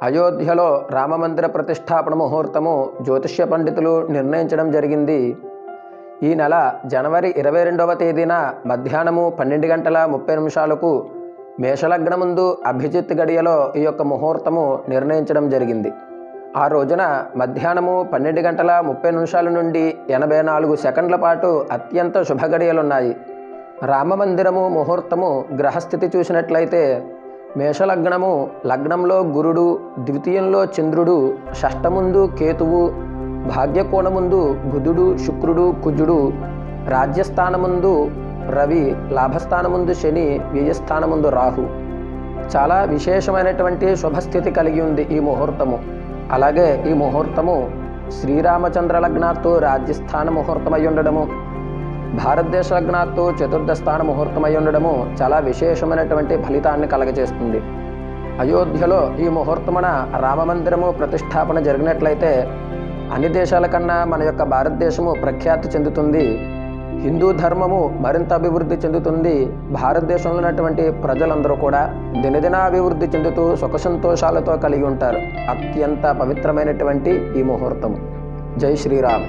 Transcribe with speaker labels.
Speaker 1: అయోధ్యలో రామమందిర ప్రతిష్టాపన ముహూర్తము జ్యోతిష్య పండితులు నిర్ణయించడం జరిగింది. ఈ నెల జనవరి 22వ తేదీన మధ్యాహ్నము 12 గంటల 30 నిమిషాలకు మేషలగ్న ముందు అభిజిత్ గడియలో ఈ యొక్క ముహూర్తము నిర్ణయించడం జరిగింది. ఆ రోజున మధ్యాహ్నము 12 గంటల 30 నిమిషాల నుండి 84 సెకండ్ల పాటు అత్యంత శుభగడియలున్నాయి. రామమందిరము ముహూర్తము గ్రహస్థితి చూసినట్లయితే మేషలగ్నము, లగ్నంలో గురుడు, ద్వితీయంలో చంద్రుడు, షష్టముందు కేతువు, భాగ్యకోణముందు బుధుడు, శుక్రుడు, కుజుడు, రాజ్యస్థానముందు రవి, లాభస్థానముందు శని, వ్యయస్థానముందు రాహు. చాలా విశేషమైనటువంటి శుభస్థితి కలిగి ఉంది ఈ ముహూర్తము. అలాగే ఈ ముహూర్తము శ్రీరామచంద్ర లగ్నాత్తు రాజ్యస్థాన ముహూర్తమై ఉండడము, భారతదేశ లగ్నాత్తు చతుర్థ స్థాన ముహూర్తమై ఉండడము చాలా విశేషమైనటువంటి ఫలితాన్ని కలగజేస్తుంది. అయోధ్యలో ఈ ముహూర్తమున రామమందిరము ప్రతిష్టాపన జరిగినట్లయితే అన్ని దేశాల కన్నా మన యొక్క భారతదేశము ప్రఖ్యాతి చెందుతుంది. హిందూ ధర్మము మరింత అభివృద్ధి చెందుతుంది. భారతదేశంలో ఉన్నటువంటి ప్రజలందరూ కూడా దినదిన అభివృద్ధి చెందుతూ సుఖ సంతోషాలతో కలిగి ఉంటారు. అత్యంత పవిత్రమైనటువంటి ఈ ముహూర్తము. జై శ్రీరామ్.